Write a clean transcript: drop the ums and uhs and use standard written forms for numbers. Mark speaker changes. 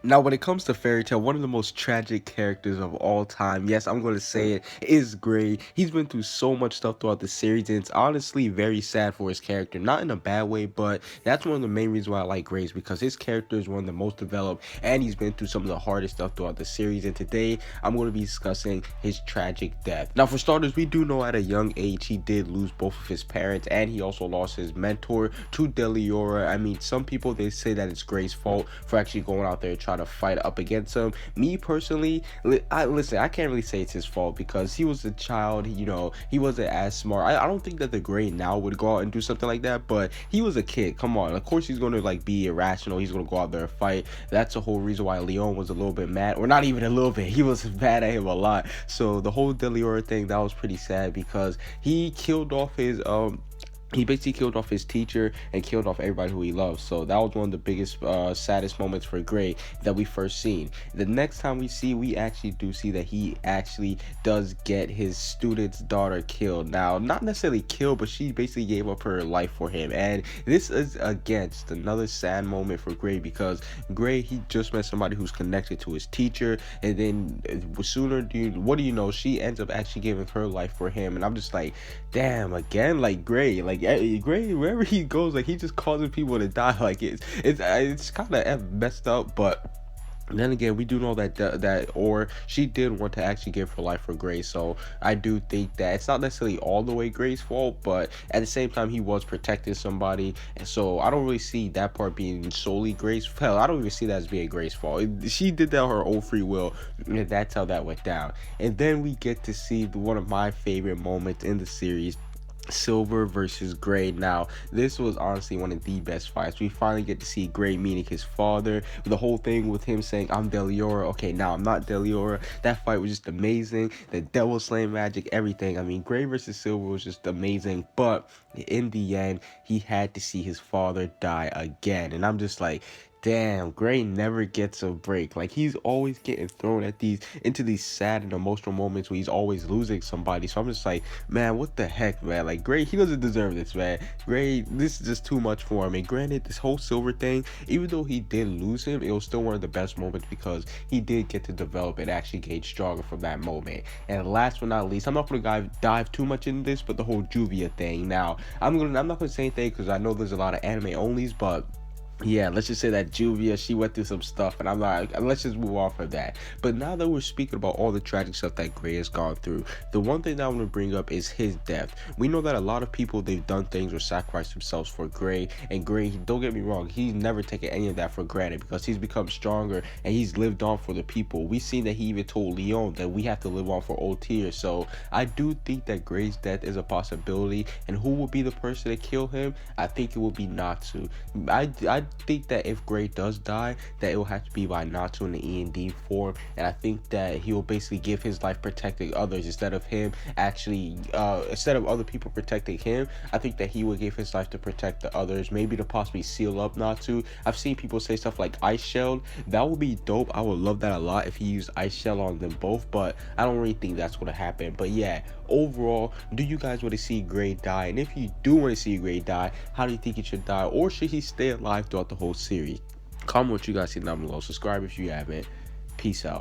Speaker 1: Now, when it comes to Fairy Tail, one of the most tragic characters of all time, yes, I'm going to say it, is Gray. He's been through so much stuff throughout the series, and it's honestly very sad for his character. Not in a bad way, but that's one of the main reasons why I like Gray, is because his character is one of the most developed, and he's been through some of the hardest stuff throughout the series. And today, I'm going to be discussing his tragic death. Now, for starters, we do know at a young age he did lose both of his parents, and he also lost his mentor to Deliora. I mean, some people they say that it's Gray's fault for actually going out there trying to fight up against him. Me personally, I can't really say it's his fault because he was a child. He wasn't as smart. I don't think that the Gray now would go out and do something like that, but he was a kid. Come on, of course he's gonna like be irrational. He's gonna go out there and fight. That's the whole reason why Leon was a little bit mad, or not even a little bit. He was mad at him a lot. So the whole Deliora thing, that was pretty sad because he basically killed off his teacher and killed off everybody who he loves. So that was one of the biggest, saddest moments for Gray that we first seen. The next time we actually do see that he actually does get his student's daughter killed. Now, not necessarily killed, but she basically gave up her life for him. And this is, again, just another sad moment for Gray because Gray, he just met somebody who's connected to his teacher. And then what do you know, she ends up actually giving her life for him. And I'm just like, damn, again, like Gray, Gray, wherever he goes, like he just causing people to die. Like it's kind of messed up, but then again, we do know that she did want to actually give her life for Gray. So I do think that it's not necessarily all the way Gray's fault, but at the same time he was protecting somebody, and so I don't really see that part being solely Gray's. Hell, I don't even see that as being Gray's fault. She did that on her own free will, and that's how that went down. And then we get to see one of my favorite moments in the series, Silver versus Gray. Now, this was honestly one of the best fights. We finally get to see Gray meeting his father. The whole thing with him saying, "I'm Deliora." Okay, now I'm not Deliora. That fight was just amazing. The devil slaying magic, everything. I mean, Gray versus Silver was just amazing. But in the end, he had to see his father die again. And I'm just like, damn, Gray never gets a break. Like he's always getting thrown into these sad and emotional moments where he's always losing somebody. So I'm just like, man, what the heck, man? Like Gray, he doesn't deserve this, man. Gray, this is just too much for him. And granted, this whole Silver thing, even though he did lose him, it was still one of the best moments because he did get to develop and actually get stronger from that moment. And last but not least, I'm not gonna dive too much into this, but the whole Juvia thing. Now, I'm not gonna say anything because I know there's a lot of anime onlys, but yeah, let's just say that Juvia, she went through some stuff, and I'm like, let's just move on from that. But now that we're speaking about all the tragic stuff that Gray has gone through, the one thing that I want to bring up is his death. We know that a lot of people, they've done things or sacrificed themselves for Gray, and Gray, don't get me wrong, he's never taken any of that for granted because he's become stronger and he's lived on for the people. We've seen that he even told Leon that we have to live on for old tears. So I do think that Gray's death is a possibility, and who will be the person to kill him? I think it will be Natsu. I think that if Gray does die, that it will have to be by Natsu in the E&D form, and I think that he will basically give his life protecting others instead of him actually, instead of other people protecting him. I think that he would give his life to protect the others, maybe to possibly seal up Natsu. I've seen people say stuff like Ice Shell. That would be dope. I would love that a lot if he used Ice Shell on them both, but I don't really think that's going to happen. But yeah, overall, do you guys want to see Gray die? And if you do want to see Gray die, how do you think he should die? Or should he stay alive throughout the whole series? Comment what you guys see down below. Subscribe if you haven't. Peace out.